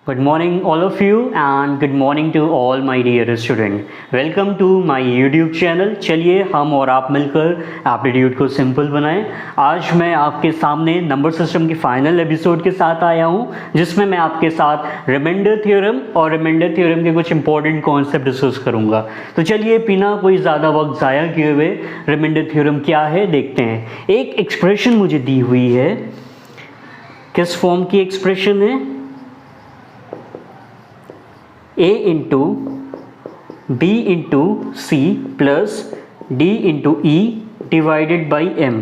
Good morning all of you and good morning to all my dear student. Welcome to my YouTube channel. चलिए हम और आप मिलकर aptitude को simple बनाएं। आज मैं आपके सामने नंबर सिस्टम के फाइनल एपिसोड के साथ आया हूं, जिसमें मैं आपके साथ रिमाइंडर थ्योरम और रिमाइंडर थ्योरम के कुछ इंपॉर्टेंट कॉन्सेप्ट डिस्कस करूंगा। तो चलिए बिना कोई ज़्यादा वक्त ज़ाया किए हुए रिमाइंडर थ्योरम क्या है देखते हैं। एक एक्सप्रेशन मुझे दी हुई है, किस फॉर्म की एक्सप्रेशन है? a into B into C plus D into E divided by M.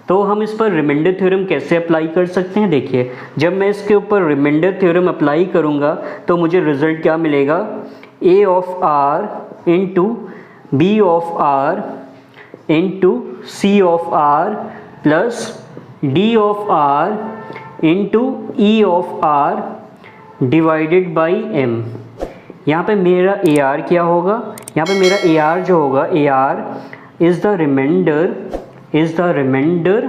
तो हम इस पर रिमाइंडर थ्योरम कैसे अप्लाई कर सकते हैं? देखिए, जब मैं इसके ऊपर रिमाइंडर थ्योरम अप्लाई करूँगा तो मुझे रिजल्ट क्या मिलेगा? a of r into B of r into C of r plus D of r into E of r divided by M. यहाँ पे मेरा ए आर क्या होगा? यहाँ पे मेरा ए आर जो होगा, A R is the remainder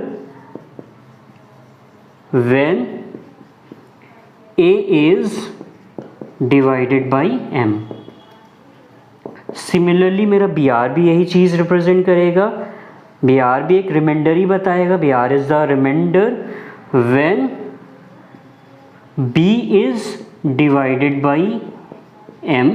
when A is divided by M. Similarly मेरा बी आर भी यही चीज़ रिप्रेजेंट करेगा। बी आर भी एक रिमाइंडर ही बताएगा। B R is the remainder when B is divided by m।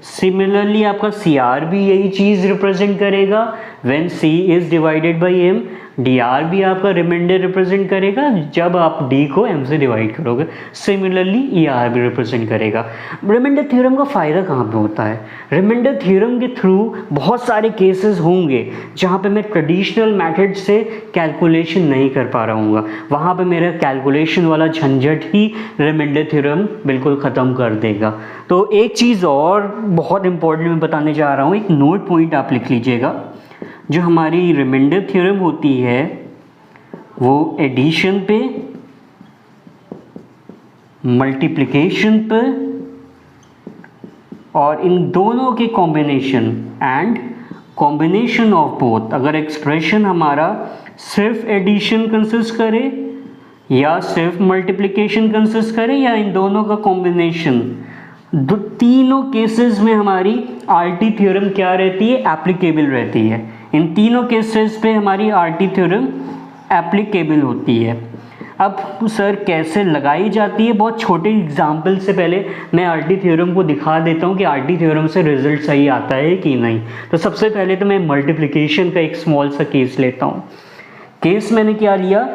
Similarly आपका सी आर भी यही चीज़ रिप्रेजेंट करेगा, when c is divided by m। D R भी आपका रिमाइंडर रिप्रेजेंट करेगा जब आप d को m से डिवाइड करोगे। सिमिलरली ई आर भी रिप्रेजेंट करेगा। रिमाइंडर थ्योरम का फ़ायदा कहाँ पे होता है? रिमाइंडर थ्योरम के थ्रू बहुत सारे केसेस होंगे जहाँ पे मैं ट्रेडिशनल मेथड से कैलकुलेशन नहीं कर पा रहा हूँ, वहाँ पे मेरा कैलकुलेशन वाला झंझट ही रिमाइंडर थ्योरम बिल्कुल ख़त्म कर देगा। तो एक चीज़ और बहुत इंपॉर्टेंट मैं बताने जा रहा हूँ, एक नोट पॉइंट आप लिख लीजिएगा। जो हमारी रिमाइंडर थ्योरम होती है वो एडिशन पे, मल्टीप्लिकेशन पे और इन दोनों के combination and combination of both. अगर एक्सप्रेशन हमारा सिर्फ एडिशन कंसिस्ट करे या सिर्फ मल्टीप्लिकेशन कंसिस्ट करे या इन दोनों का कॉम्बिनेशन, तीनों केसेस में हमारी आरटी थ्योरम क्या रहती है? एप्लीकेबल रहती है। इन तीनों केसेस पे हमारी आरटी थ्योरम एप्लीकेबल होती है। अब सर कैसे लगाई जाती है? बहुत छोटे एग्जाम्पल से पहले मैं आरटी थ्योरम को दिखा देता हूँ कि आरटी थ्योरम से रिजल्ट सही आता है कि नहीं। तो सबसे पहले तो मैं मल्टीप्लिकेशन का एक स्मॉल सा केस लेता हूँ। केस मैंने क्या लिया?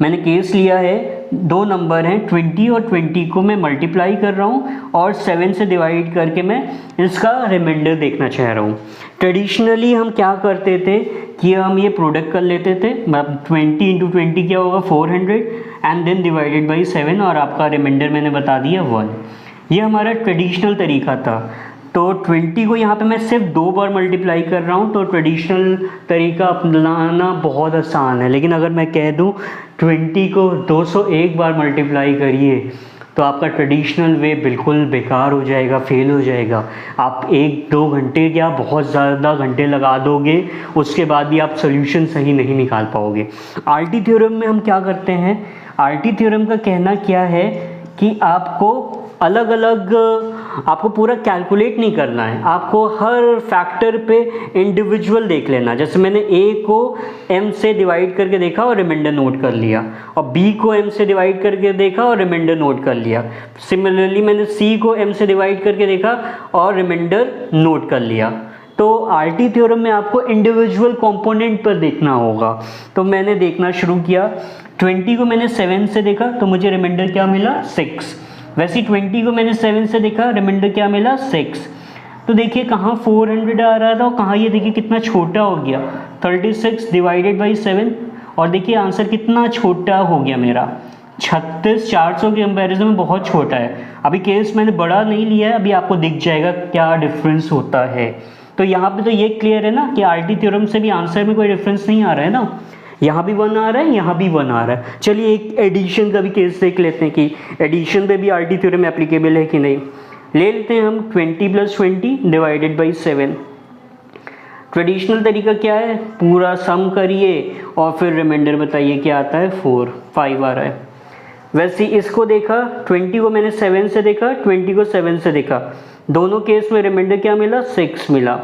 मैंने केस लिया है, दो नंबर हैं 20 और 20 को मैं मल्टीप्लाई कर रहा हूँ और 7 से डिवाइड करके मैं इसका रिमाइंडर देखना चाह रहा हूँ। ट्रेडिशनली हम क्या करते थे कि हम ये प्रोडक्ट कर लेते थे, मतलब 20 इंटू 20 क्या होगा? 400 एंड देन डिवाइडेड बाई 7 और आपका रिमाइंडर मैंने बता दिया 1। ये हमारा ट्रेडिशनल तरीका था। तो 20 को यहाँ पे मैं सिर्फ 2 बार मल्टीप्लाई कर रहा हूँ, तो ट्रेडिशनल तरीका अपनाना बहुत आसान है। लेकिन अगर मैं कह दूँ 20 को 201 बार मल्टीप्लाई करिए तो आपका ट्रेडिशनल वे बिल्कुल बेकार हो जाएगा, फेल हो जाएगा। आप 1-2 घंटे क्या बहुत ज़्यादा घंटे लगा दोगे, उसके बाद भी आप सोल्यूशन सही नहीं निकाल पाओगे। आरटी थ्योरम में हम क्या करते हैं? आरटी थ्योरम का कहना क्या है कि आपको अलग अलग आपको पूरा कैलकुलेट नहीं करना है, आपको हर फैक्टर पे इंडिविजुअल देख लेना। जैसे मैंने a को m से डिवाइड करके देखा और रिमाइंडर नोट कर लिया, और b को m से डिवाइड करके देखा और रिमाइंडर नोट कर लिया। सिमिलरली मैंने c को m से डिवाइड करके देखा और रिमाइंडर नोट कर लिया। तो आरटी थ्योरम में आपको इंडिविजुअल कंपोनेंट पर देखना होगा। तो मैंने देखना शुरू किया, 20 को मैंने 7 से देखा तो मुझे रिमाइंडर क्या मिला? 6। वैसे 20 को मैंने 7 से देखा, रिमाइंडर क्या मिला? 6। तो देखिए कहाँ 400 आ रहा था और कहाँ ये देखिए कितना छोटा हो गया, 36 डिवाइडेड बाई 7। और देखिए आंसर कितना छोटा हो गया मेरा, 36 400 के कंपैरिजन में बहुत छोटा है। अभी केस मैंने बड़ा नहीं लिया है, अभी आपको दिख जाएगा क्या डिफरेंस होता है। तो यहाँ पे तो ये क्लियर है ना कि आरटी थ्योरम से भी आंसर में कोई डिफरेंस नहीं आ रहा है ना। यहाँ भी 1 आ रहा है, यहाँ भी 1 आ रहा है। चलिए एक एडिशन का भी केस देख लेते हैं कि एडिशन पे भी आरटी थ्योरम एप्लीकेबल है कि नहीं। ले लेते हैं हम 20 + 20 डिवाइडेड बाई 7। ट्रेडिशनल तरीका क्या है? पूरा सम करिए और फिर रिमाइंडर बताइए क्या आता है? 5 आ रहा है। वैसे इसको देखा, 20 को मैंने 7 से देखा, 20 को 7 से देखा, दोनों केस में रिमाइंडर क्या मिला, 6 मिला।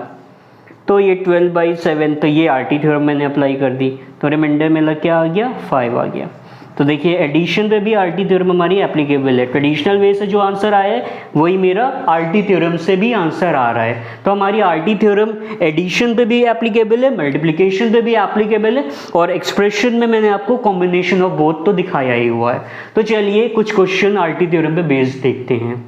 तो ये 12/7, तो ये आरटी थ्योरम मैंने अप्लाई कर दी, तो रिमाइंडर मिला क्या आ गया, 5 आ गया। तो देखिए एडिशन पे भी आरटी थ्योरम हमारी एप्लीकेबल है। ट्रेडिशनल वे से जो आंसर आया है वही मेरा आरटी थ्योरम से भी आंसर आ रहा है। तो हमारी आरटी थ्योरम एडिशन पे भी एप्लीकेबल है, मल्टीप्लिकेशन पे भी एप्लीकेबल है, और एक्सप्रेशन में मैंने आपको कॉम्बिनेशन ऑफ बोथ तो दिखाया ही हुआ है। तो चलिए कुछ क्वेश्चन आरटी थ्योरम पे बेस्ड देखते हैं।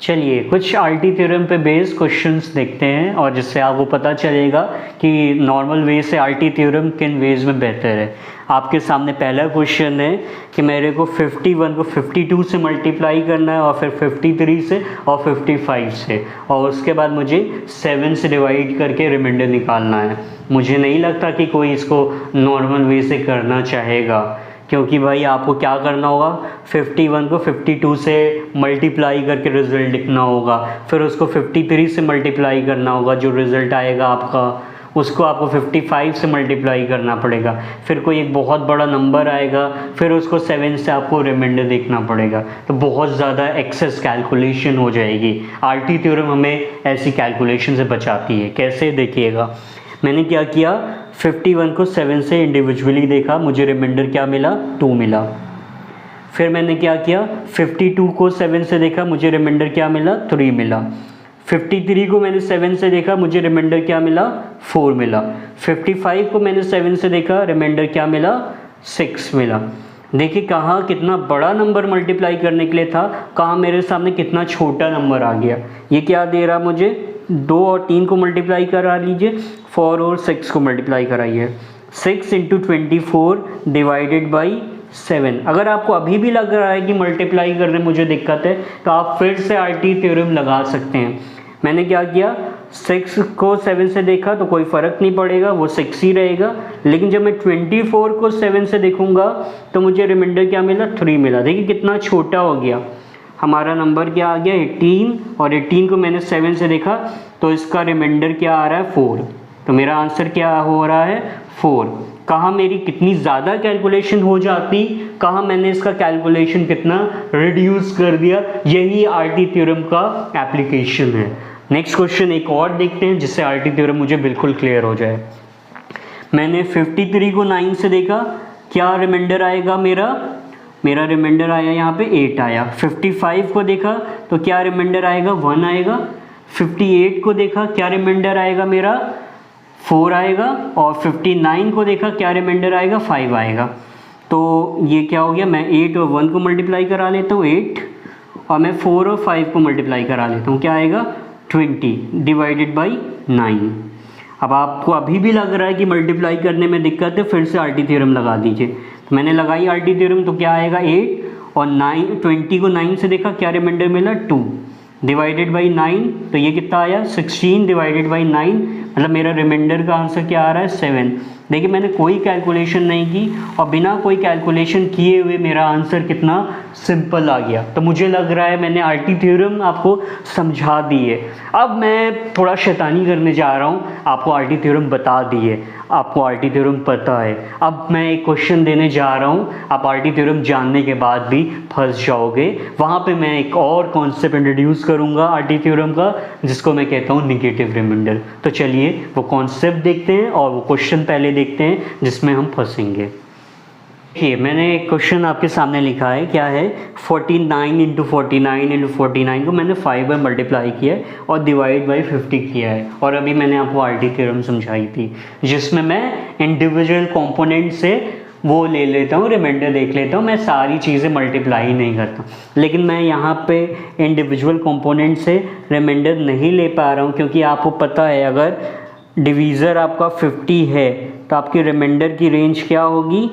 चलिए कुछ आरटी थ्योरम पे बेस्ड क्वेश्चंस देखते हैं, और जिससे आपको पता चलेगा कि नॉर्मल वे से आरटी थ्योरम किन वेज में बेहतर है। आपके सामने पहला क्वेश्चन है कि मेरे को 51 को 52 से मल्टीप्लाई करना है, और फिर 53 से और 55 से, और उसके बाद मुझे 7 से डिवाइड करके रिमाइंडर निकालना है। मुझे नहीं लगता कि कोई इसको नॉर्मल वे से करना चाहेगा, क्योंकि भाई आपको क्या करना होगा, 51 को 52 से मल्टीप्लाई करके रिज़ल्ट लिखना होगा, फिर उसको 53 से मल्टीप्लाई करना होगा, जो रिज़ल्ट आएगा आपका उसको आपको 55 से मल्टीप्लाई करना पड़ेगा, फिर कोई एक बहुत बड़ा नंबर आएगा, फिर उसको 7 से आपको रिमाइंडर देखना पड़ेगा। तो बहुत ज़्यादा एक्सेस कैलकुलेशन हो जाएगी। आरटी थ्योरम हमें ऐसी कैलकुलेशन से बचाती है। कैसे, देखिएगा मैंने क्या किया, 51 को 7 से इंडिविजुअली देखा, मुझे रिमाइंडर क्या मिला, 2 मिला। फिर मैंने क्या किया, 52 को 7 से देखा, मुझे रिमाइंडर क्या मिला, 3 मिला। 53 को मैंने 7 से देखा, मुझे रिमाइंडर क्या मिला, 4 मिला। 55 को मैंने 7 से देखा, रिमाइंडर क्या मिला, 6 मिला। देखिए कहाँ कितना बड़ा नंबर मल्टीप्लाई करने के लिए था, कहाँ मेरे सामने कितना छोटा नंबर आ गया। ये क्या दे रहा मुझे, 2 और 3 को मल्टीप्लाई करा लीजिए, 4 और 6 को मल्टीप्लाई कराइए, 6 × 24 डिवाइडेड बाई 7। अगर आपको अभी भी लग रहा है कि मल्टीप्लाई करने मुझे दिक्कत है, तो आप फिर से आरटी थ्योरम लगा सकते हैं। मैंने क्या किया, 6 को 7 से देखा तो कोई फ़र्क नहीं पड़ेगा, वो 6 ही रहेगा, लेकिन जब मैं 24 को 7 से देखूंगा तो मुझे रिमाइंडर क्या मिला, 3 मिला। देखिए कितना छोटा हो गया हमारा नंबर, क्या आ गया 18, और 18 को मैंने 7 से देखा तो इसका रिमाइंडर क्या आ रहा है, 4। तो मेरा आंसर क्या हो रहा है, 4। कहाँ मेरी कितनी ज़्यादा कैलकुलेशन हो जाती, कहाँ मैंने इसका कैलकुलेशन कितना रिड्यूस कर दिया, यही आरटी थ्योरम का एप्लीकेशन है। नेक्स्ट क्वेश्चन एक और देखते हैं जिससे आरटी थ्योरम मुझे बिल्कुल क्लियर हो जाए। मैंने 53 को 9 से देखा, क्या रिमाइंडर आएगा मेरा रिमाइंडर आया यहाँ पे 8 आया। 55 को देखा तो क्या रिमाइंडर आएगा, 1 आएगा। 58 को देखा, क्या रिमाइंडर आएगा मेरा, 4 आएगा। और 59 को देखा, क्या रिमाइंडर आएगा, 5 आएगा। तो ये क्या हो गया, मैं 8 और 1 को मल्टीप्लाई करा लेता हूँ, 8, और मैं 4 और 5 को मल्टीप्लाई करा लेता हूँ, क्या आएगा, 20 डिवाइडेड बाई 9। अब आपको अभी भी लग रहा है कि मल्टीप्लाई करने में दिक्कत है, फिर से आरटी थ्योरम लगा दीजिए। तो मैंने लगाई आरटी थ्योरम, तो क्या आएगा, 8 और 9, 20 को 9 से देखा, क्या रिमाइंडर मिला, 2 डिवाइडेड बाई 9। तो ये कितना आया, 16 डिवाइडेड बाई 9, मतलब मेरा रिमाइंडर का आंसर क्या आ रहा है, 7। देखिए मैंने कोई कैलकुलेशन नहीं की, और बिना कोई कैलकुलेशन किए हुए मेरा आंसर कितना सिंपल आ गया। तो मुझे लग रहा है मैंने आरटी थ्योरम आपको समझा दी है। अब मैं थोड़ा शैतानी करने जा रहा हूँ, आपको आरटी थ्योरम बता दी है, आपको आरटी थ्योरम पता है। अब मैं एक क्वेश्चन देने जा रहा हूँ, आप आरटी थ्योरम जानने के बाद भी फंस जाओगे। वहाँ पे मैं एक और कॉन्सेप्ट इंट्रोड्यूस करूँगा आरटी थ्योरम का, जिसको मैं कहता हूँ निगेटिव रिमाइंडर। तो चलिए वो कॉन्सेप्ट देखते हैं और वो क्वेश्चन पहले देखते हैं जिसमें हम फंसेंगे। देखिए मैंने एक क्वेश्चन आपके सामने लिखा है, क्या है, 49 × 49 × 49 को मैंने 5 बार मल्टीप्लाई किया है और डिवाइड बाई 50 किया है। और अभी मैंने आपको आरटी थ्योरम समझाई थी, जिसमें मैं इंडिविजुअल कंपोनेंट से वो ले लेता हूँ, रिमाइंडर देख लेता हूँ, मैं सारी चीज़ें मल्टीप्लाई नहीं करता। लेकिन मैं यहाँ पे इंडिविजुअल कंपोनेंट से रिमाइंडर नहीं ले पा रहा हूँ, क्योंकि आपको पता है अगर डिवीज़र आपका 50 है तो आपकी रिमाइंडर की रेंज क्या होगी,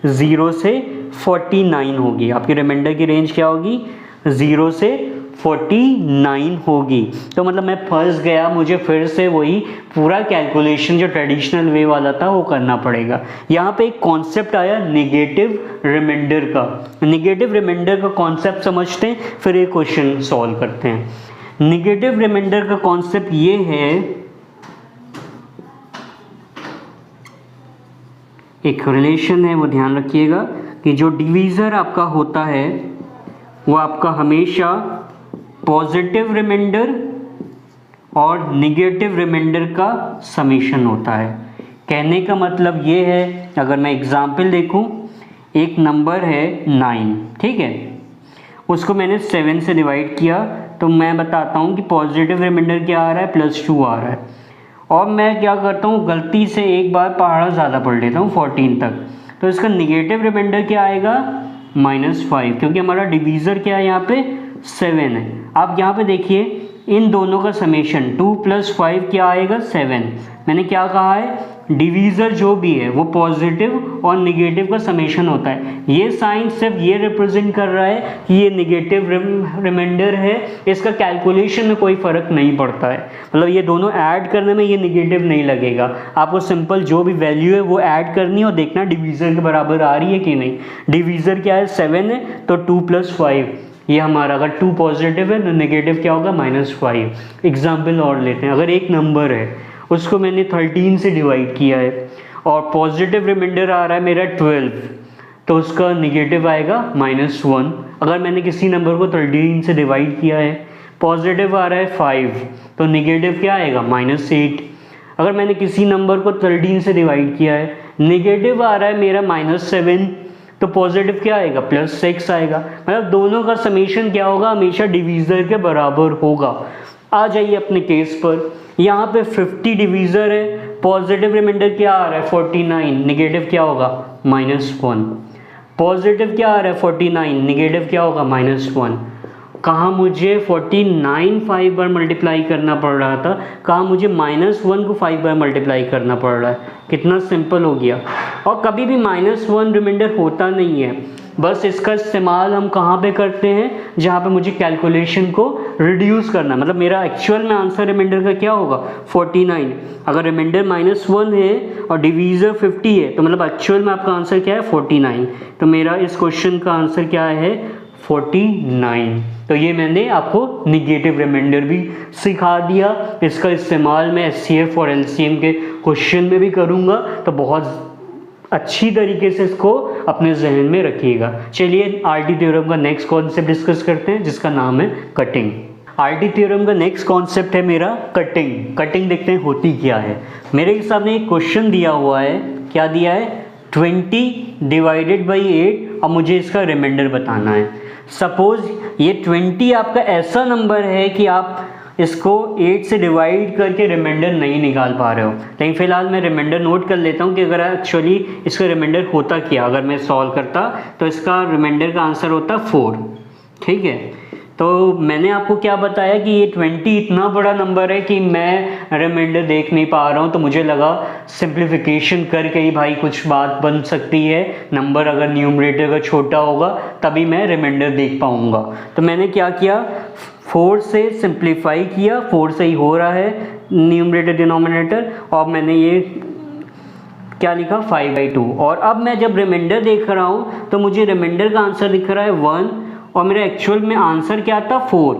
0 से 49 होगी। आपकी रिमाइंडर की रेंज क्या होगी, 0 से 49 होगी। तो मतलब मैं फंस गया, मुझे फिर से वही पूरा कैलकुलेशन जो ट्रेडिशनल वे वाला था वो करना पड़ेगा। यहाँ पे एक कॉन्सेप्ट आया नेगेटिव रिमाइंडर का। नेगेटिव रिमाइंडर का कॉन्सेप्ट समझते हैं, फिर ये क्वेश्चन सॉल्व करते हैं। नेगेटिव रिमाइंडर का कॉन्सेप्ट ये है, एक रिलेशन है वो ध्यान रखिएगा कि जो डिवीज़र आपका होता है वो आपका हमेशा पॉजिटिव रिमाइंडर और निगेटिव रिमाइंडर का समेशन होता है। कहने का मतलब ये है, अगर मैं एग्जाम्पल देखूं, एक नंबर है 9, ठीक है, उसको मैंने 7 से डिवाइड किया, तो मैं बताता हूँ कि पॉजिटिव रिमाइंडर क्या आ रहा है, +2 आ रहा है। और मैं क्या करता हूँ, गलती से एक बार पहाड़ा ज़्यादा पढ़ लेता हूँ 14 तक, तो इसका निगेटिव रिमाइंडर क्या आएगा, -5, क्योंकि हमारा डिवीज़र क्या है यहाँ पे 7 है। आप यहाँ पे देखिए इन दोनों का समेशन 2 + 5 क्या आएगा, 7। मैंने क्या कहा है, डिवीज़र जो भी है वो पॉजिटिव और निगेटिव का समेशन होता है। ये साइन सिर्फ ये रिप्रेजेंट कर रहा है कि ये निगेटिव रिमाइंडर है, इसका कैलकुलेशन में कोई फ़र्क नहीं पड़ता है, मतलब ये दोनों ऐड करने में ये निगेटिव नहीं लगेगा। आपको सिंपल जो भी वैल्यू है वो ऐड करनी है और देखना डिवीज़र के बराबर आ रही है कि नहीं। डिवीज़र क्या है, 7 है, तो 2 + 5 ये हमारा, अगर 2 पॉजिटिव है तो नेगेटिव क्या होगा, -5। एग्जाम्पल और लेते हैं, अगर एक नंबर है उसको मैंने 13 से डिवाइड किया है और पॉजिटिव रिमाइंडर आ रहा है मेरा 12, तो उसका निगेटिव आएगा -1। अगर मैंने किसी नंबर को 13 से डिवाइड किया है, पॉजिटिव आ रहा है 5, तो निगेटिव क्या आएगा, -8। अगर मैंने किसी नंबर को 13 से डिवाइड किया है, निगेटिव आ रहा है मेरा -7, तो पॉजिटिव क्या आएगा, +6 आएगा। मतलब दोनों का समेशन क्या होगा, हमेशा डिवीज़र के बराबर होगा। आ जाइए अपने केस पर, यहाँ पे 50 डिवीज़र है, पॉजिटिव रिमाइंडर क्या आ रहा है 49, निगेटिव क्या होगा -1। पॉजिटिव क्या आ रहा है 49, निगेटिव क्या होगा -1। कहाँ मुझे 49 5 बार मल्टीप्लाई करना पड़ रहा था, कहाँ मुझे -1 को 5 बार मल्टीप्लाई करना पड़ रहा है। कितना सिंपल हो गया। और कभी भी -1 रिमाइंडर होता नहीं है, बस इसका इस्तेमाल हम कहाँ पे करते हैं, जहाँ पे मुझे कैलकुलेशन को रिड्यूस करना, मतलब मेरा एक्चुअल में आंसर रिमाइंडर का क्या होगा 49। अगर रिमाइंडर -1 है और डिवीज़र 50 है, तो मतलब एक्चुअल में आपका आंसर क्या है 49। तो मेरा इस क्वेश्चन का आंसर क्या है 49। तो ये मैंने आपको निगेटिव रिमाइंडर भी सिखा दिया। इसका इस्तेमाल मैं SCF और LCM के क्वेश्चन में भी करूँगा, तो बहुत अच्छी तरीके से इसको अपने जहन में रखिएगा। चलिए RT थ्योरम का नेक्स्ट कॉन्सेप्ट डिस्कस करते हैं, जिसका नाम है कटिंग। RT थ्योरम का नेक्स्ट कॉन्सेप्ट है मेरा कटिंग। कटिंग देखते हैं होती क्या है। मेरे हिसाब से एक क्वेश्चन दिया हुआ है, क्या दिया है 20 / 8 और मुझे इसका रिमाइंडर बताना है। सपोज ये 20 आपका ऐसा नंबर है कि आप इसको 8 से डिवाइड करके रिमाइंडर नहीं निकाल पा रहे हो, लेकिन फ़िलहाल मैं रिमाइंडर नोट कर लेता हूँ कि अगर एक्चुअली इसका रिमाइंडर होता क्या। अगर मैं सॉल्व करता तो इसका रिमाइंडर का आंसर होता 4, ठीक है। तो मैंने आपको क्या बताया कि ये 20 इतना बड़ा नंबर है कि मैं रिमाइंडर देख नहीं पा रहा हूँ, तो मुझे लगा सिंप्लीफिकेशन करके ही भाई कुछ बात बन सकती है। नंबर अगर न्यूमरेटर का छोटा होगा तभी मैं रिमाइंडर देख पाऊँगा। तो मैंने क्या किया, 4 से सिंप्लीफाई किया, 4 से ही हो रहा है न्यूमरेटर डिनोमिनेटर, और मैंने ये क्या लिखा 5/2। और अब मैं जब रिमाइंडर देख रहा हूँ तो मुझे रिमाइंडर का आंसर दिख रहा है 1 और मेरा एक्चुअल में आंसर क्या था 4,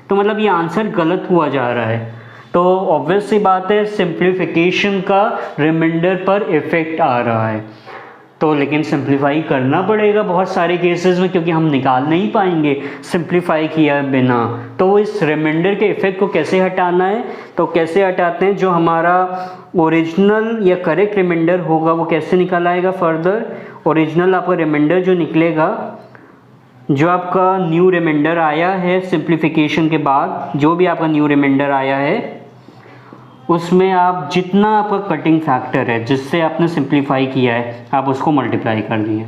तो मतलब ये आंसर गलत हुआ जा रहा है। तो ऑब्वियस सी बात है सिंप्लीफिकेशन का रिमाइंडर पर इफ़ेक्ट आ रहा है। तो लेकिन सिंप्लीफाई करना पड़ेगा बहुत सारे केसेस में, क्योंकि हम निकाल नहीं पाएंगे सिंप्लीफाई किया बिना। तो इस रिमाइंडर के इफ़ेक्ट को कैसे हटाना है, तो कैसे हटाते हैं, जो हमारा ओरिजिनल या करेक्ट रिमाइंडर होगा वो कैसे निकल आएगा फर्दर। ओरिजिनल आपका रिमाइंडर जो निकलेगा, जो आपका न्यू रिमाइंडर आया है सिंप्लीफिकेशन के बाद, जो भी आपका न्यू रिमाइंडर आया है उसमें आप जितना आपका कटिंग फैक्टर है जिससे आपने सिंप्लीफाई किया है आप उसको मल्टीप्लाई कर दिए।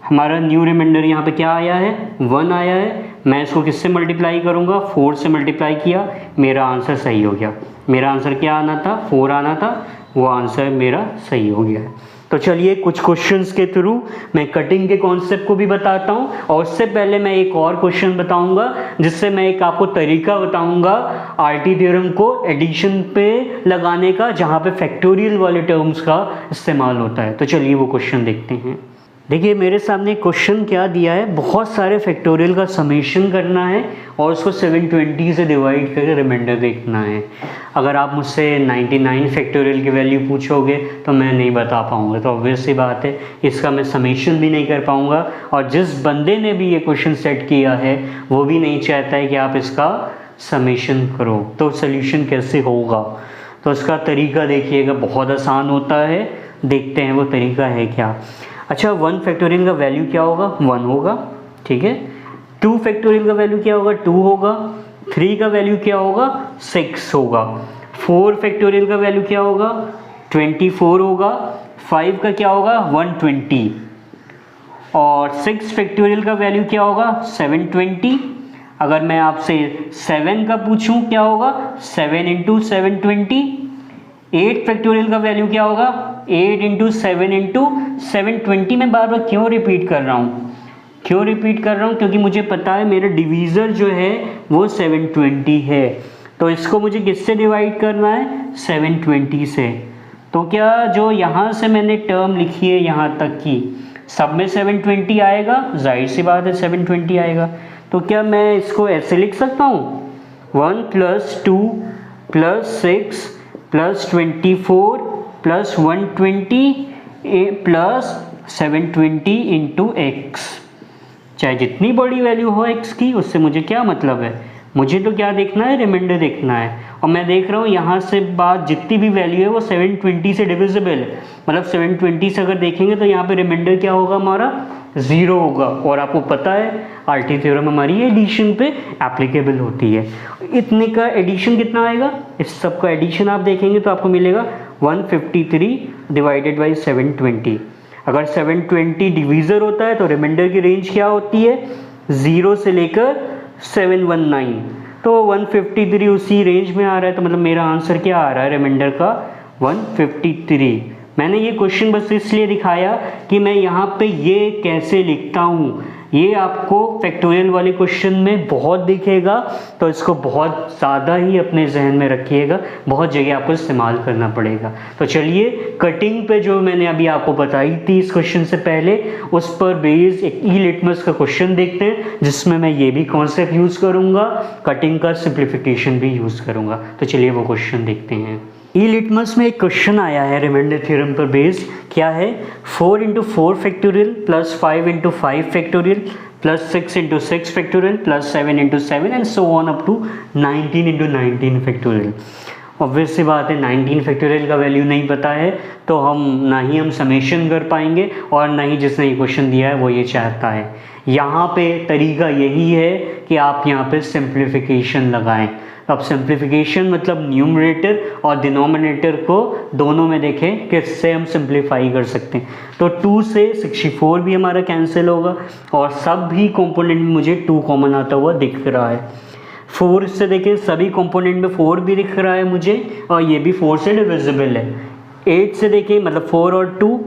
हमारा न्यू रिमाइंडर यहाँ पे क्या आया है 1 आया है, मैं इसको किससे मल्टीप्लाई करूँगा 4 से मल्टीप्लाई किया, मेरा आंसर सही हो गया। मेरा आंसर क्या आना था 4 आना था, वो आंसर मेरा सही हो गया है। तो चलिए कुछ क्वेश्चंस के थ्रू मैं कटिंग के कॉन्सेप्ट को भी बताता हूँ, और उससे पहले मैं एक और क्वेश्चन बताऊँगा जिससे मैं एक आपको तरीका बताऊँगा RT थ्योरम को एडिशन पे लगाने का, जहाँ पे फैक्टोरियल वाले टर्म्स का इस्तेमाल होता है। तो चलिए वो क्वेश्चन देखते हैं। देखिए मेरे सामने क्वेश्चन क्या दिया है, बहुत सारे फैक्टोरियल का समेशन करना है और उसको 720 से डिवाइड करके रिमाइंडर देखना है। अगर आप मुझसे 99 फैक्टोरियल की वैल्यू पूछोगे तो मैं नहीं बता पाऊँगा, तो ऑब्वियस सी बात है इसका मैं समेशन भी नहीं कर पाऊँगा। और जिस बंदे ने भी ये क्वेश्चन सेट किया है वो भी नहीं चाहता है कि आप इसका समेशन करो। तो सोल्यूशन कैसे होगा, तो उसका तरीका देखिएगा, बहुत आसान होता है। देखते हैं वो तरीका है क्या। अच्छा, 1 फैक्टोरियल का वैल्यू क्या होगा, 1 होगा, ठीक है। 2 फैक्टोरियल का वैल्यू क्या होगा, 2 होगा। 3 का वैल्यू क्या होगा, 6 होगा। 4 फैक्टोरियल का वैल्यू क्या होगा, 24 होगा। 5 का क्या होगा, 120। और 6 फैक्टोरियल का वैल्यू क्या होगा, 720। अगर मैं आपसे 7 का पूछूं क्या होगा, 7 इंटू 720। 8 फैक्टोरियल का वैल्यू क्या होगा, 8 इंटू 7 इंटू 720। मैं बार बार क्यों रिपीट कर रहा हूँ, क्योंकि मुझे पता है मेरा डिवीज़र जो है वो 720 है। तो इसको मुझे किससे डिवाइड करना है, 720 से। तो क्या जो यहाँ से मैंने टर्म लिखी है यहाँ तक की, सब में 720 आएगा, जाहिर सी बात है 720 आएगा। तो क्या मैं इसको ऐसे लिख सकता हूँ, 1 + 2 + 6 + 24 + 120 + 720 इंटू x। चाहे जितनी बड़ी वैल्यू हो x की, उससे मुझे क्या मतलब है, मुझे तो क्या देखना है, रिमाइंडर देखना है। और मैं देख रहा हूँ यहाँ से बाद जितनी भी वैल्यू है वो 720 से डिविजिबल है, मतलब 720 से अगर देखेंगे तो यहाँ पे रिमाइंडर क्या होगा, हमारा 0 होगा। और आपको पता है आर्टी थ्योरम हमारी एडिशन पे एप्लीकेबल होती है। इतने का एडिशन कितना आएगा, इस सब का एडिशन आप देखेंगे तो आपको मिलेगा 153 डिवाइडेड बाई 720। अगर 720 डिवीज़र होता है तो रिमाइंडर की रेंज क्या होती है, 0 से लेकर 719। तो 153 उसी रेंज में आ रहा है, तो मतलब मेरा आंसर क्या आ रहा है रिमाइंडर का, 153। मैंने ये क्वेश्चन बस इसलिए दिखाया कि मैं यहाँ पे ये कैसे लिखता हूँ, ये आपको फैक्टोरियल वाले क्वेश्चन में बहुत दिखेगा, तो इसको बहुत ज़्यादा ही अपने जहन में रखिएगा, बहुत जगह आपको इस्तेमाल करना पड़ेगा। तो चलिए कटिंग पे जो मैंने अभी आपको बताई थी इस क्वेश्चन से पहले, उस पर बेस्ड एक ई लिटमस का क्वेश्चन देखते हैं, जिसमें मैं ये भी कॉन्सेप्ट यूज़ करूँगा, कटिंग का सिंप्लीफिकेशन भी यूज़ करूँगा। तो चलिए वो क्वेश्चन देखते हैं। ई लिटमस में एक क्वेश्चन आया है रिमाइंडर थ्योरम पर बेस्ड, क्या है, 4 × 4 factorial + 5 × 5 factorial + 6 × 6 factorial + 7 × 7 and so on up to 19 × 19 factorial. Obvious सी बात है 19 फैक्टोरियल का वैल्यू नहीं पता है तो ना ही हम समेशन कर पाएंगे और ना ही जिसने ये क्वेश्चन दिया है वो ये चाहता है। यहाँ पे तरीका यही है कि आप यहाँ पे सिंप्लीफिकेशन लगाएं। अब सिंप्लीफिकेशन मतलब न्यूमरेटर और डिनोमिनेटर को दोनों में देखें किससे हम सिंप्लीफाई कर सकते हैं। तो 2 से 64 भी हमारा कैंसिल होगा और सब भी कंपोनेंट में मुझे 2 कॉमन आता हुआ दिख रहा है। 4 से देखें सभी कंपोनेंट में 4 भी दिख रहा है मुझे और ये भी 4 से डिविजिबल है। 8 से देखें मतलब 4 और 2,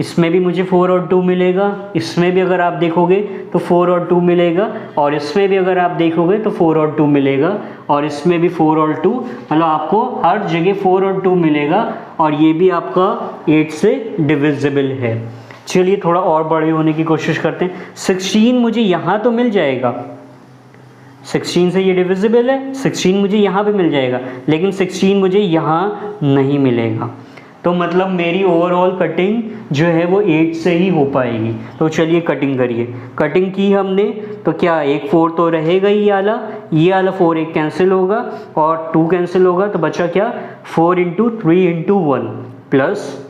इसमें भी मुझे 4 और 2 मिलेगा, इसमें भी अगर आप देखोगे तो 4 और 2 मिलेगा और इसमें भी अगर आप देखोगे तो 4 और 2 मिलेगा और इसमें भी 4 और 2, मतलब आपको हर जगह 4 और 2 मिलेगा और ये भी आपका 8 से डिविजिबल है। चलिए थोड़ा और बड़े होने की कोशिश करते हैं। 16 मुझे यहाँ तो मिल जाएगा, 16 से ये डिविजिबल है, 16 मुझे यहाँ पे मिल जाएगा, लेकिन 16 मुझे यहाँ नहीं मिलेगा। तो मतलब मेरी ओवरऑल कटिंग जो है वो 8 से ही हो पाएगी। तो चलिए कटिंग करिए। कटिंग की हमने तो क्या, एक 4 तो रहेगा ही, ये वाला 4 एक कैंसिल होगा और 2 कैंसिल होगा, तो बचा क्या, 4 × 3 × 1 प्लस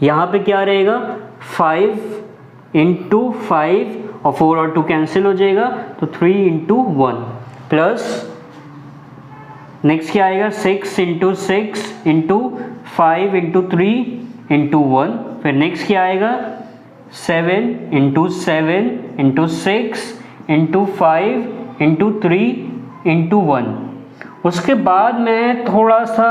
यहाँ पे क्या रहेगा 5 × 5 और 4 और 2 कैंसिल हो जाएगा तो 3 × 1 प्लस नेक्स्ट क्या आएगा 6 × 6 × 5 × 3 × 1, फिर नेक्स्ट क्या आएगा 7 × 7 × 6 × 5 × 3 × 1। उसके बाद मैं थोड़ा सा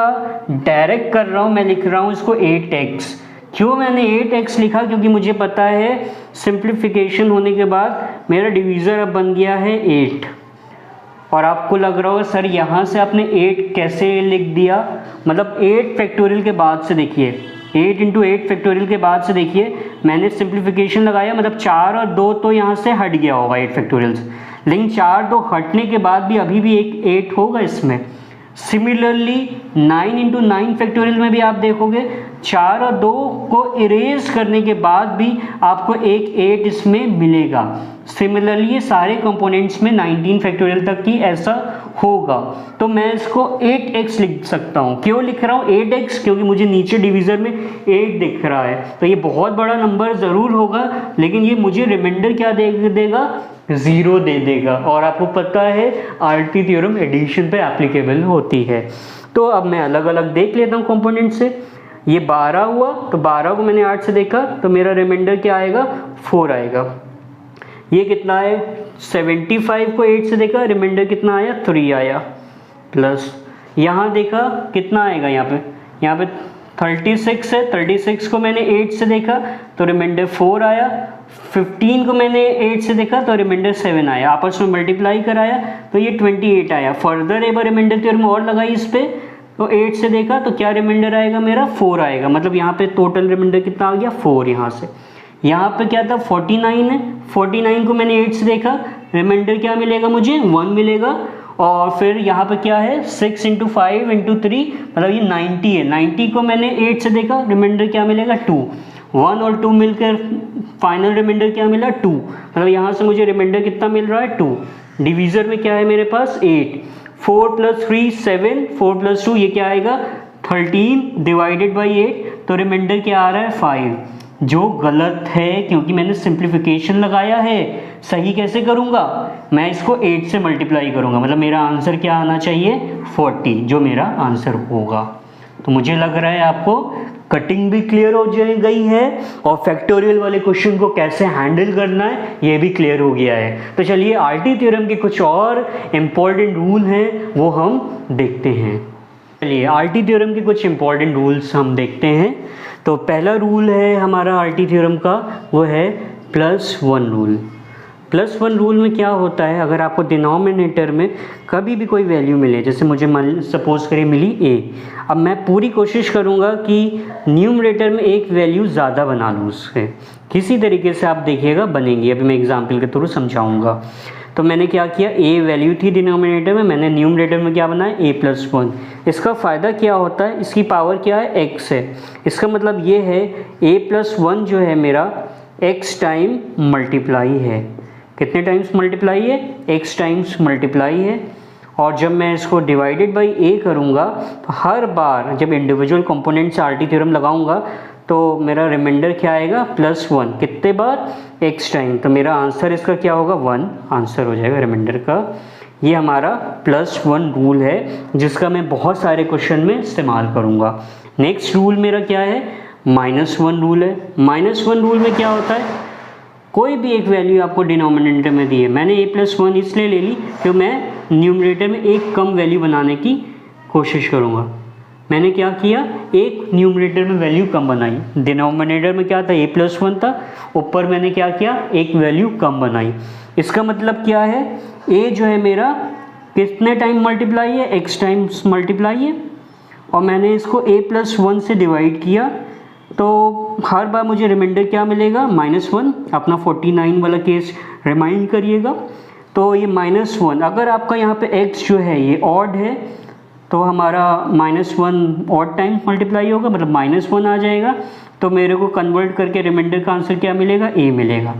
डायरेक्ट कर रहा हूँ, मैं लिख रहा हूँ इसको 8x। क्यों मैंने 8x लिखा, क्योंकि मुझे पता है सिंप्लीफिकेशन होने के बाद मेरा डिवीज़र अब बन गया है 8। और आपको लग रहा होगा सर यहाँ से आपने 8 कैसे लिख दिया, मतलब 8 फैक्टोरियल के बाद से देखिए 8 इंटू 8 फैक्टोरियल के बाद से देखिए मैंने सिंप्लीफिकेशन लगाया, मतलब 4 और 2 तो यहाँ से हट गया होगा 8 फैक्टोरियल से, लेकिन 4 2 हटने के बाद भी अभी भी एक 8 होगा इसमें। सिमिलरली 9 इंटू 9 फैक्टोरियल में भी आप देखोगे 4 और 2 को इरेज करने के बाद भी आपको एक 8 इसमें मिलेगा। सिमिलरली ये सारे कंपोनेंट्स में 19 फैक्टोरियल तक की ऐसा होगा। तो मैं इसको 8x लिख सकता हूँ। क्यों लिख रहा हूँ 8x? क्योंकि मुझे नीचे डिवीज़र में 8 दिख रहा है, तो ये बहुत बड़ा नंबर ज़रूर होगा, लेकिन ये मुझे रिमाइंडर क्या देगा? 0 दे देगा। और आपको पता है आरटी थ्योरम एडिशन पे एप्लीकेबल होती है। तो अब मैं अलग अलग देख लेता हूँ कंपोनेंट से। ये 12 हुआ, तो 12 को मैंने 8 से देखा, तो मेरा रिमाइंडर क्या आएगा? 4 आएगा। ये कितना है? 75 को 8 से देखा, रिमाइंडर कितना आया? 3 आया। प्लस यहाँ देखा कितना आएगा? यहाँ पे 36 है, 36 को मैंने 8 से देखा तो रिमाइंडर 4 आया। 15 को मैंने 8 से देखा तो रिमाइंडर 7 आया। आपस में मल्टीप्लाई कराया तो ये 28 आया। फर्दर एक बार रिमाइंडर थ्योरम और लगाई इस पर, तो 8 से देखा तो क्या रिमाइंडर आएगा मेरा? 4 आएगा। मतलब यहाँ पे टोटल रिमाइंडर कितना आ गया? 4। यहाँ से यहाँ पे क्या था? 49 है। 49 को मैंने 8 से देखा, रिमाइंडर क्या मिलेगा मुझे? 1 मिलेगा। और फिर यहाँ पे क्या है? 6 इंटू 5 इंटू 3, मतलब ये 90 है। 90 को मैंने 8 से देखा, रिमाइंडर क्या मिलेगा? 2। 1 और 2 मिलकर फाइनल रिमाइंडर क्या मिला? 2। मतलब यहाँ से मुझे रिमाइंडर कितना मिल रहा है? 2। डिवीज़र में क्या है मेरे पास? 8। 4 प्लस 3 7, 4 प्लस 2 ये क्या आएगा? 13 डिवाइडेड बाई 8, तो रिमाइंडर क्या आ रहा है? 5, जो गलत है क्योंकि मैंने सिंप्लीफिकेशन लगाया है। सही कैसे करूँगा? मैं इसको 8 से मल्टीप्लाई करूँगा, मतलब मेरा आंसर क्या आना चाहिए? 40, जो मेरा आंसर होगा। तो मुझे लग रहा है आपको कटिंग भी क्लियर हो गई है और फैक्टोरियल वाले क्वेश्चन को कैसे हैंडल करना है ये भी क्लियर हो गया है। तो चलिए आरटी थ्योरम के कुछ और इम्पॉर्टेंट रूल हैं वो हम देखते हैं। चलिए आरटी थ्योरम के कुछ इम्पॉर्टेंट रूल्स हम देखते हैं। तो पहला रूल है हमारा आरटी थ्योरम का, वो है +1 रूल। +1 रूल में क्या होता है? अगर आपको डिनोमिनेटर में कभी भी कोई वैल्यू मिले, जैसे मुझे सपोज करिए मिली a, अब मैं पूरी कोशिश करूँगा कि न्यूमरेटर में एक वैल्यू ज़्यादा बना लूँ उससे। किसी तरीके से आप देखिएगा बनेंगी, अभी मैं एग्जाम्पल के थ्रू समझाऊँगा। तो मैंने क्या किया? a वैल्यू थी डिनोमिनेटर में, मैंने न्यूमरेटर में क्या बनाया? a+1। इसका फ़ायदा क्या होता है? इसकी पावर क्या है? x है। इसका मतलब ये है a+1 जो है मेरा x टाइम मल्टीप्लाई है। कितने टाइम्स मल्टीप्लाई है? x टाइम्स मल्टीप्लाई है। और जब मैं इसको डिवाइडेड बाई a करूँगा तो हर बार जब इंडिविजुअल कंपोनेंट से आरटी थ्योरम लगाऊंगा तो मेरा रिमाइंडर क्या आएगा? +1। कितने बार? x time. तो मेरा आंसर इसका क्या होगा? 1 आंसर हो जाएगा रिमाइंडर का। ये हमारा +1 रूल है जिसका मैं बहुत सारे क्वेश्चन में इस्तेमाल करूँगा। नेक्स्ट रूल मेरा क्या है? -1 रूल है। -1 रूल में क्या होता है? कोई भी एक वैल्यू आपको डिनोमिनेटर में दी है, मैंने a+1 इसलिए ले ली कि मैं न्यूमरेटर में एक कम वैल्यू बनाने की कोशिश करूँगा। मैंने क्या किया? एक न्यूमरेटर में वैल्यू कम बनाई। डिनोमिनेटर में क्या था? a+1 था, ऊपर मैंने क्या किया? एक वैल्यू कम बनाई। इसका मतलब क्या है? a जो है मेरा कितने टाइम मल्टीप्लाई है? x टाइम्स मल्टीप्लाई है। और मैंने इसको a+1 से डिवाइड किया तो हर बार मुझे रिमाइंडर क्या मिलेगा? -1। अपना 49 वाला केस रिमाइंड करिएगा। तो ये -1, अगर आपका यहाँ पे x जो है ये ऑड है तो हमारा -1 ऑड टाइम मल्टीप्लाई होगा, मतलब -1 आ जाएगा। तो मेरे को कन्वर्ट करके रिमाइंडर का आंसर क्या मिलेगा? a मिलेगा।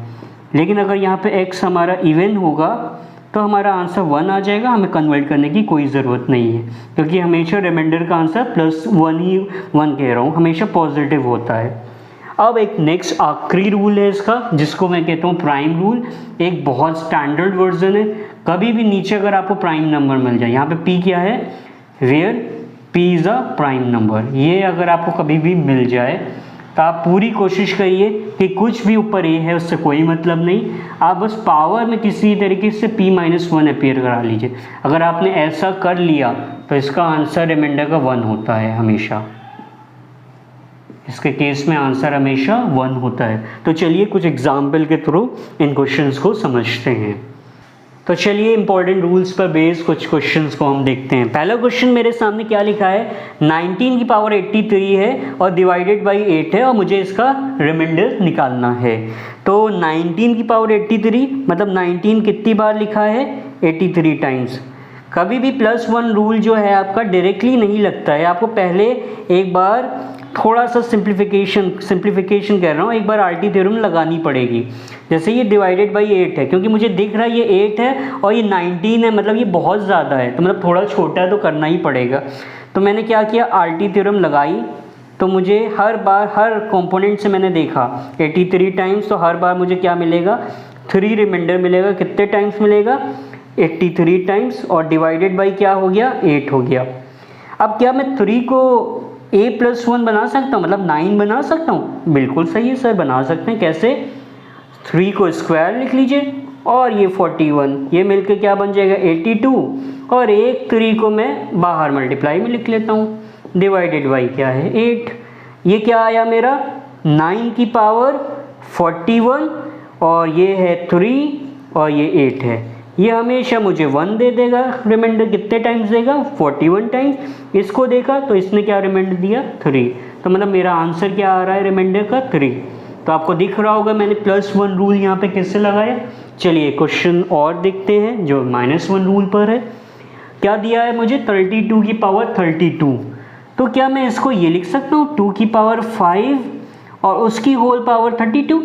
लेकिन अगर यहाँ पे x हमारा इवन होगा तो हमारा आंसर 1 आ जाएगा। हमें कन्वर्ट करने की कोई ज़रूरत नहीं है क्योंकि हमेशा रिमाइंडर का आंसर +1 ही 1 कह रहा हूँ, हमेशा पॉजिटिव होता है। अब एक नेक्स्ट आखिरी रूल है इसका जिसको मैं कहता हूँ प्राइम रूल। एक बहुत स्टैंडर्ड वर्जन है। कभी भी नीचे अगर आपको प्राइम नंबर मिल जाए, यहाँ पे p क्या है? Where p is a prime number, ये अगर आपको कभी भी मिल जाए तो आप पूरी कोशिश करिए कि कुछ भी ऊपर a है उससे कोई मतलब नहीं, आप बस पावर में किसी तरीके से p-1 अपीयर करा लीजिए। अगर आपने ऐसा कर लिया तो इसका आंसर रिमाइंडर का 1 होता है हमेशा। इसके केस में आंसर हमेशा 1 होता है। तो चलिए कुछ एग्जाम्पल के थ्रू इन क्वेश्चंस को समझते हैं। तो चलिए इंपॉर्टेंट रूल्स पर बेस कुछ क्वेश्चंस को हम देखते हैं। पहला क्वेश्चन मेरे सामने क्या लिखा है, 19 की पावर 83 है और डिवाइडेड बाई 8 है और मुझे इसका रिमाइंडर निकालना है। तो 19 की पावर 83 मतलब 19 कितनी बार लिखा है, 83 टाइम्स। कभी भी +1 रूल जो है आपका डायरेक्टली नहीं लगता है, आपको पहले एक बार थोड़ा सा सिंप्लीफिकेशन कह रहा हूँ, एक बार आरटी थ्योरम लगानी पड़ेगी। जैसे ये डिवाइडेड बाई 8 है, क्योंकि मुझे दिख रहा है ये 8 है और ये 19 है, मतलब ये बहुत ज़्यादा है, तो मतलब थोड़ा छोटा है तो करना ही पड़ेगा। तो मैंने क्या किया, आरटी थ्योरम लगाई, तो मुझे हर बार हर कंपोनेंट से मैंने देखा 83 टाइम्स, तो हर बार मुझे क्या मिलेगा, 3 रिमाइंडर मिलेगा। कितने टाइम्स मिलेगा, 83 टाइम्स, और डिवाइडेड बाई क्या हो गया, 8 हो गया। अब क्या मैं 3 को a+1 बना सकता हूँ, मतलब 9 बना सकता हूँ? बिल्कुल सही है सर, बना सकते हैं। कैसे, 3 को स्क्वायर लिख लीजिए और ये 41, ये मिलकर क्या बन जाएगा, 82, और एक 3 को मैं बाहर मल्टीप्लाई में लिख लेता हूँ। डिवाइडेड बाई क्या है, 8। ये क्या आया मेरा, 9 की पावर 41 और ये है 3 और ये 8 है। ये हमेशा मुझे 1 दे देगा, रिमाइंडर कितने टाइम्स देगा, 41 टाइम्स। इसको देखा तो इसने क्या रिमाइंडर दिया, 3। तो मतलब मेरा आंसर क्या आ रहा है रिमाइंडर का, 3। तो आपको दिख रहा होगा मैंने +1 रूल यहाँ पे किससे लगाया। चलिए क्वेश्चन और देखते हैं जो -1 रूल पर है। क्या दिया है मुझे, 32 की पावर 32। तो क्या मैं इसको ये लिख सकता हूँ 2 की पावर 5 और उसकी होल पावर 32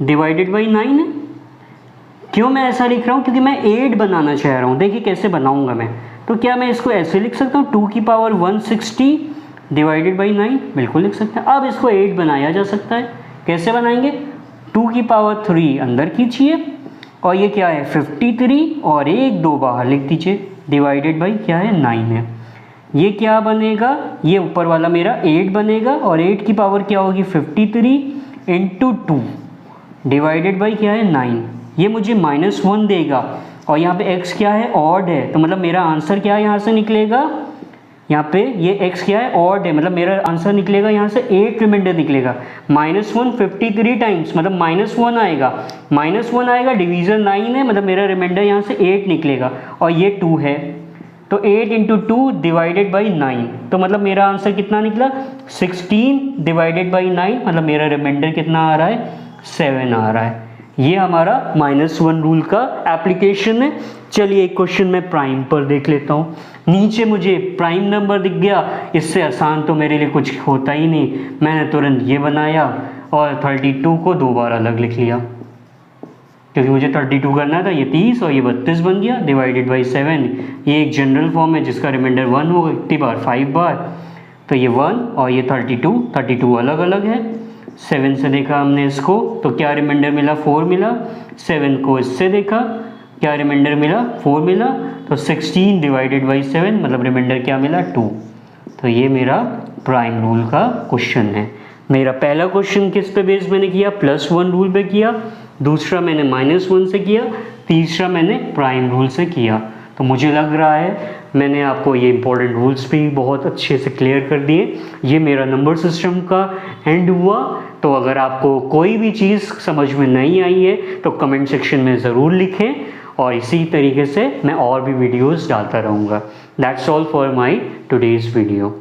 डिवाइडेड बाई 9 है। क्यों मैं ऐसा लिख रहा हूँ, क्योंकि मैं 8 बनाना चाह रहा हूँ। देखिए कैसे बनाऊँगा मैं, तो क्या मैं इसको ऐसे लिख सकता हूँ 2 की पावर 160 डिवाइडेड बाई 9, बिल्कुल लिख सकते हैं। अब इसको 8 बनाया जा सकता है, कैसे बनाएंगे, 2 की पावर 3 अंदर खींचिए और ये क्या है 53 और 1 2 बाहर लिख दीजिए, डिवाइडेड बाई क्या है 9 है। ये क्या बनेगा, ये ऊपर वाला मेरा 8 बनेगा और 8 की पावर क्या होगी 53 इंटू 2 डिवाइडेड बाई क्या है 9। ये मुझे -1 देगा और यहाँ पे x क्या है, ऑड है, तो मतलब मेरा आंसर क्या है यहाँ से निकलेगा, यहाँ पे ये x क्या है, ऑड है, मतलब मेरा आंसर निकलेगा यहाँ से 8 रिमाइंडर निकलेगा। -1 53 टाइम्स मतलब -1 आएगा, -1 आएगा, डिवीजन 9 है, मतलब मेरा रिमाइंडर यहाँ से 8 निकलेगा और ये 2 है, तो 8 इंटू 2 डिवाइडेड बाई 9, तो मतलब मेरा आंसर कितना निकला 16 डिवाइडेड बाई 9, मतलब मेरा रिमाइंडर कितना आ रहा है 7 आ रहा है। ये हमारा -1 रूल का एप्लीकेशन है। चलिए एक क्वेश्चन मैं प्राइम पर देख लेता हूँ। नीचे मुझे प्राइम नंबर दिख गया, इससे आसान तो मेरे लिए कुछ होता ही नहीं, मैंने तुरंत ये बनाया और 32 को 2 बार अलग लिख लिया, क्योंकि मुझे 32 करना था, ये 30 और ये 32 बन गया, डिवाइडेड बाई 7। ये एक जनरल फॉर्म है जिसका रिमाइंडर 1 होगा, कितनी बार 5 बार, तो ये 1 और ये 32 अलग अलग है। 7 से देखा हमने इसको तो क्या रिमाइंडर मिला, 4 मिला। 7 को इससे देखा, क्या रिमाइंडर मिला, 4 मिला, तो 16 डिवाइडेड बाई 7 मतलब रिमाइंडर क्या मिला, 2। तो ये मेरा प्राइम रूल का क्वेश्चन है। मेरा पहला क्वेश्चन किस पे बेस मैंने किया, +1 रूल पे किया, दूसरा मैंने -1 से किया, तीसरा मैंने प्राइम रूल से किया। तो मुझे लग रहा है मैंने आपको ये इंपॉर्टेंट रूल्स भी बहुत अच्छे से क्लियर कर दिए। ये मेरा नंबर सिस्टम का एंड हुआ। तो अगर आपको कोई भी चीज़ समझ में नहीं आई है तो कमेंट सेक्शन में ज़रूर लिखें और इसी तरीके से मैं और भी वीडियोस डालता रहूँगा। That's all for my today's video.